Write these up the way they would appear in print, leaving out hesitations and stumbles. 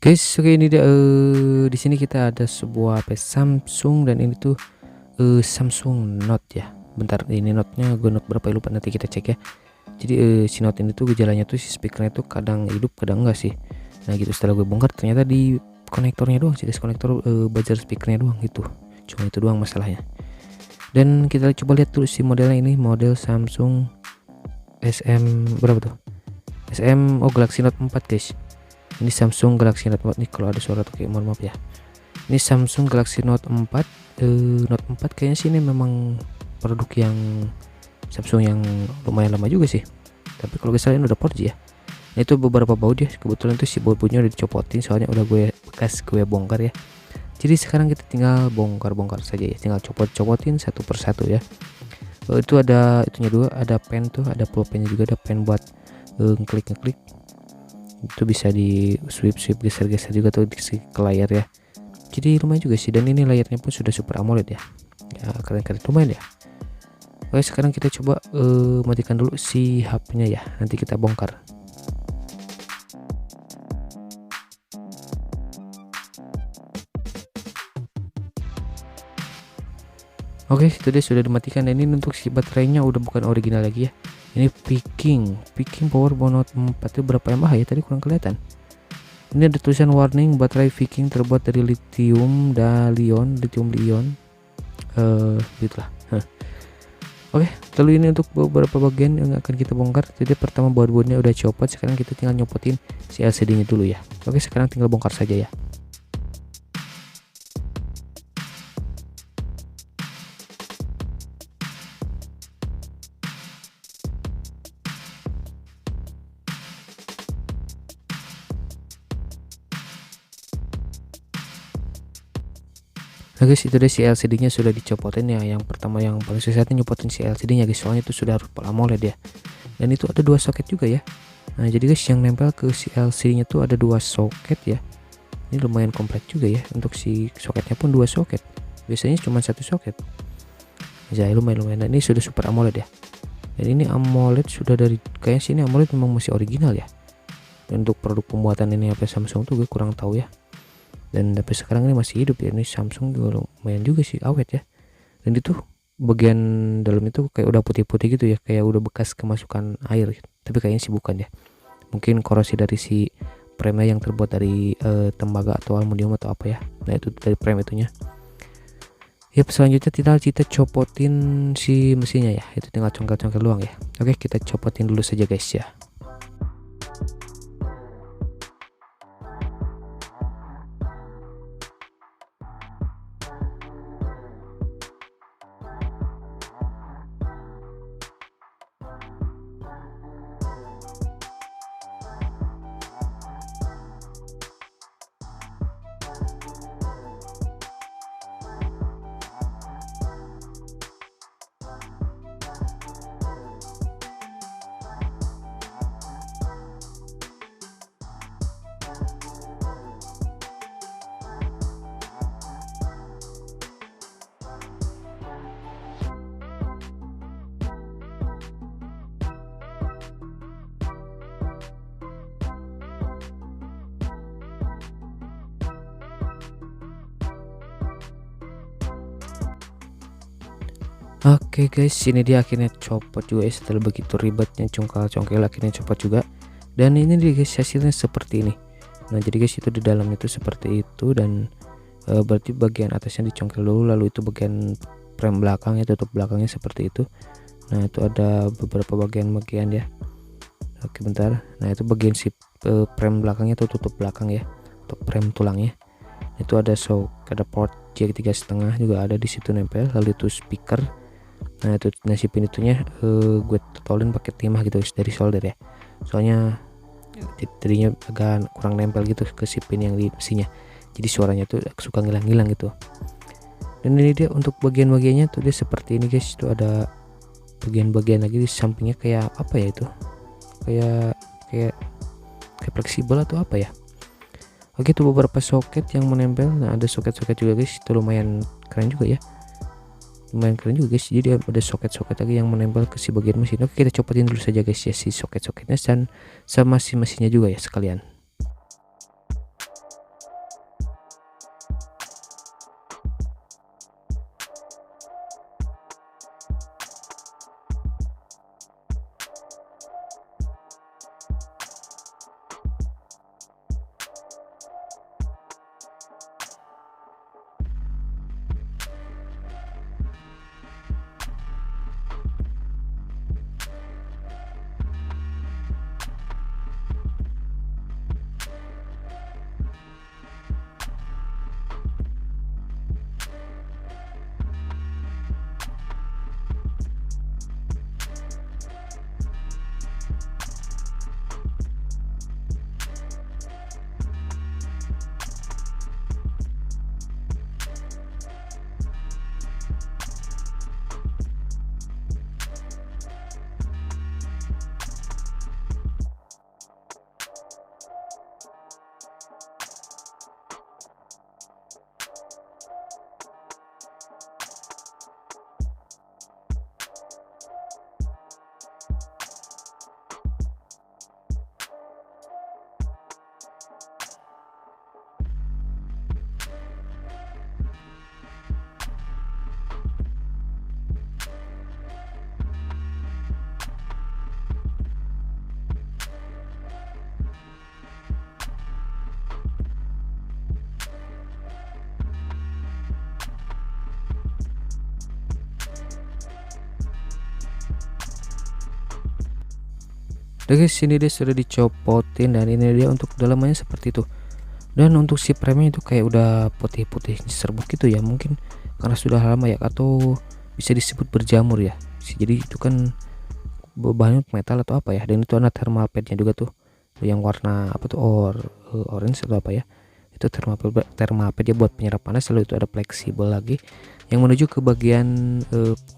Guys, oke ini dia di sini kita ada sebuah HP Samsung dan ini tuh Samsung Note ya. Bentar, ini Note-nya gue Note berapa ya, lupa, nanti kita cek ya. Jadi si Note ini tuh gejalanya tuh si speakernya tuh kadang hidup kadang enggak sih. Nah gitu, setelah gue bongkar ternyata di konektornya doang sih guys, konektor buzzer speakernya doang gitu. Cuma itu doang masalahnya. Dan kita coba lihat dulu si modelnya, ini model Samsung SM berapa tuh? Galaxy Note 4 guys. Ini Samsung Galaxy Note 4 nih, kalau ada suara tuh kayak mohon maaf ya. Ini Samsung Galaxy Note 4 Note 4 kayaknya sih ini memang produk yang Samsung yang lumayan lama juga sih, tapi kalau misalnya udah 4G ya. Nah, itu beberapa baut ya, kebetulan tuh si baut-bautnya udah dicopotin soalnya udah gue bongkar ya. Jadi sekarang kita tinggal bongkar saja ya, tinggal copot-copotin satu persatu ya. Itu ada itunya dua, ada pen tuh, ada pulpennya juga, ada pen buat ngeklik itu bisa di swipe geser-geser juga tuh ke layar ya. Jadi lumayan juga sih, dan ini layarnya pun sudah Super AMOLED ya. Ya keren-keren, lumayan ya. Oke, sekarang kita coba matikan dulu si HP-nya ya, nanti kita bongkar. Oke, itu dia sudah dimatikan, dan ini untuk si baterainya udah bukan original lagi ya. Ini Peking Power Note 4 itu berapa mAh ya, tadi kurang kelihatan. Ini ada tulisan warning, baterai Viking terbuat dari lithium ion gitulah. Oke, lalu ini untuk beberapa bagian yang akan kita bongkar. Jadi pertama baut-bautnya udah copot, sekarang kita tinggal nyopotin si LCD nya dulu ya. Oke, sekarang tinggal bongkar saja ya. Nah guys, itu deh si LCD nya sudah dicopotin ya. Yang pertama yang paling susahnya nyopotin si LCD nya guys, soalnya itu sudah harus AMOLED ya. Dan itu ada dua soket juga ya. Nah jadi guys, yang nempel ke si LCD nya tuh ada dua soket ya. Ini lumayan kompleks juga ya, untuk si soketnya pun dua soket, biasanya cuma satu soket. Jadi lumayan. Dan ini sudah Super AMOLED ya. Dan ini AMOLED sudah dari, kayaknya sini AMOLED memang masih original ya. Dan untuk produk pembuatan ini HP Samsung tuh gue kurang tahu ya. Dan tapi sekarang ini masih hidup ya. Ini Samsung juga lumayan juga sih, awet ya. Dan itu bagian dalam itu kayak udah putih-putih gitu ya, kayak udah bekas kemasukan air gitu. Tapi kayaknya sih bukan ya, mungkin korosi dari si frame yang terbuat dari tembaga atau aluminium atau apa ya. Nah itu dari frame itunya ya. Selanjutnya tinggal kita copotin si mesinnya ya, itu tinggal congkel-congkel doang ya. Oke, kita copotin dulu saja guys ya. Oke guys, ini dia akhirnya copot juga ya, setelah begitu ribetnya congkel akhirnya copot juga. Dan ini dia guys, hasilnya seperti ini. Nah jadi guys, itu di dalam itu seperti itu, dan berarti bagian atasnya dicongkel dulu, lalu itu bagian frame belakangnya, tutup belakangnya seperti itu. Nah itu ada beberapa bagian ya. Oke bentar, nah itu bagian si frame belakangnya tuh, tutup belakang ya, untuk frame tulangnya. Itu ada port jack 3,5 juga ada di situ nempel, lalu itu speaker. Nah itu si pin itunya gue totolin pakai timah gitu dari solder ya, soalnya tadinya agak kurang nempel gitu ke si pin yang di mesinnya, jadi suaranya tuh suka ngilang-ngilang gitu. Dan ini dia untuk bagian-bagiannya tuh dia seperti ini guys. Itu ada bagian-bagian lagi di sampingnya, kayak apa ya itu, kayak fleksibel atau apa ya. Oke, itu beberapa soket yang menempel. Nah ada soket-soket juga guys, itu lumayan keren juga ya, guys. Jadi ada soket-soket lagi yang menempel ke si bagian mesin. Oke, kita copotin dulu saja guys ya si soket-soketnya, dan sama si mesinnya juga ya sekalian. Oke guys, sini dia sudah dicopotin dan ini dia untuk dalamannya seperti itu. Dan untuk si remnya itu kayak udah putih-putih serbuk gitu ya, mungkin karena sudah lama ya, atau bisa disebut berjamur ya. Jadi itu kan bahannya metal atau apa ya. Dan itu ada thermal padnya juga tuh, yang warna apa tuh, orange atau apa ya. Itu thermal pad ya buat penyerap panas. Lalu itu ada fleksibel lagi yang menuju ke bagian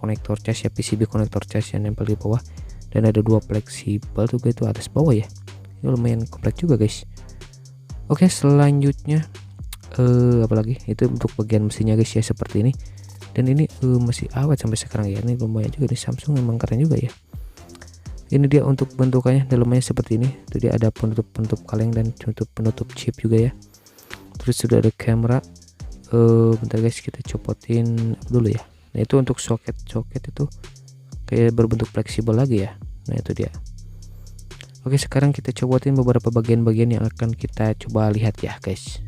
konektor cas ya, PCB konektor cas yang nempel di bawah. Dan ada dua fleksibel juga itu atas bawah ya. Ini lumayan kompleks juga guys. Oke, selanjutnya apalagi itu untuk bagian mesinnya guys ya, seperti ini. Dan ini masih awet sampai sekarang ya. Ini lumayan juga nih, Samsung memang keren juga ya. Ini dia untuk bentukannya, dalamnya seperti ini. Itu dia ada penutup kaleng dan penutup chip juga ya. Terus sudah ada kamera. Bentar guys, kita copotin dulu ya. Nah itu untuk soket itu kayak berbentuk fleksibel lagi ya. Nah itu dia. Oke, sekarang kita copotin beberapa bagian-bagian yang akan kita coba lihat ya guys.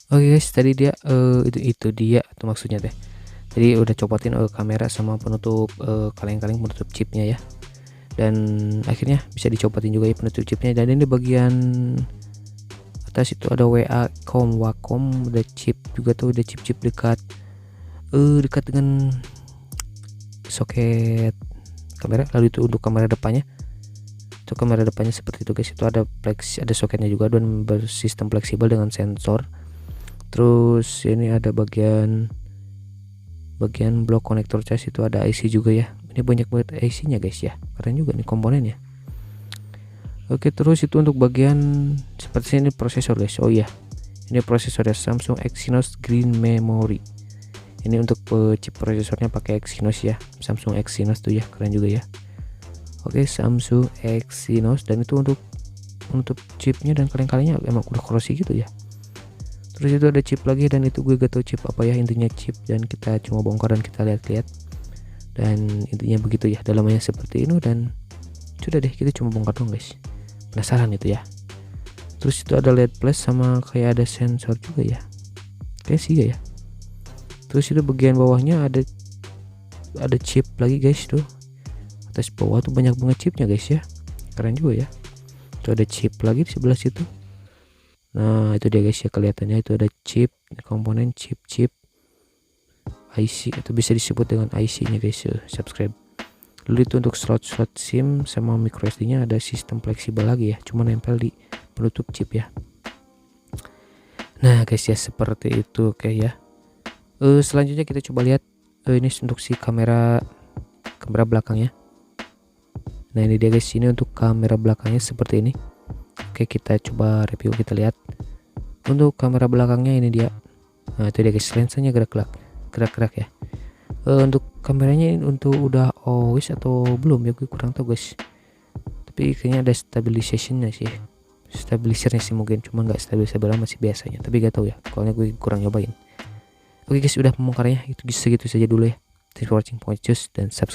Oke guys, tadi dia itu dia tuh maksudnya teh. Jadi udah copotin kamera sama penutup kaleng-kaleng penutup chipnya ya. Dan akhirnya bisa dicopotin juga ya penutup chipnya. Dan ini bagian atas itu ada Wacom, ada chip juga tuh, ada chip dekat dengan soket kamera. Lalu itu untuk kamera depannya. Itu kamera depannya seperti itu guys. Itu ada soketnya juga dan bersistem fleksibel dengan sensor. Terus ini ada bagian blok konektor cas, itu ada IC juga ya. Ini banyak banget IC nya guys ya, keren juga nih komponennya. Oke, terus itu untuk bagian seperti ini prosesor guys. Oh iya, ini prosesornya Samsung Exynos Green Memory. Ini untuk chip prosesornya pakai Exynos ya, Samsung Exynos tuh ya, keren juga ya. Oke, Samsung Exynos. Dan itu untuk chipnya dan kaleng-kalengnya emang udah korosi gitu ya. Terus itu ada chip lagi, dan itu gue gak tau chip apa ya, intinya chip. Dan kita cuma bongkar dan kita lihat-lihat. Dan intinya begitu ya, dalamnya seperti ini. Dan sudah deh, kita cuma bongkar dong guys, penasaran itu ya. Terus itu ada LED plus sama kayak ada sensor juga ya, kayak sih ya. Terus itu bagian bawahnya ada chip lagi guys tuh, atas bawah tuh banyak banget chipnya guys ya, keren juga ya. Itu ada chip lagi di sebelah situ. Nah itu dia guys ya, kelihatannya itu ada chip, komponen chip IC, atau bisa disebut dengan IC nya guys ya, subscribe. Lalu itu untuk slot SIM sama micro SD nya ada sistem fleksibel lagi ya, cuma nempel di penutup chip ya. Nah guys ya, seperti itu. Oke ya. Selanjutnya kita coba lihat ini untuk si kamera belakangnya. Nah ini dia guys, ini untuk kamera belakangnya seperti ini. Oke, kita coba review, kita lihat untuk kamera belakangnya. Ini dia. Nah itu dia guys, lensanya gerak-gerak ya. Untuk kameranya untuk udah always atau belum ya, gue kurang tahu guys, tapi kayaknya ada stabilizationnya sih, stabilisernya sih mungkin, cuma nggak stabil sebelah masih biasanya, tapi gak tahu ya, soalnya gue kurang nyobain. Oke guys, udah pembongkarannya itu segitu saja dulu ya. Thanks for watching, dan subscribe.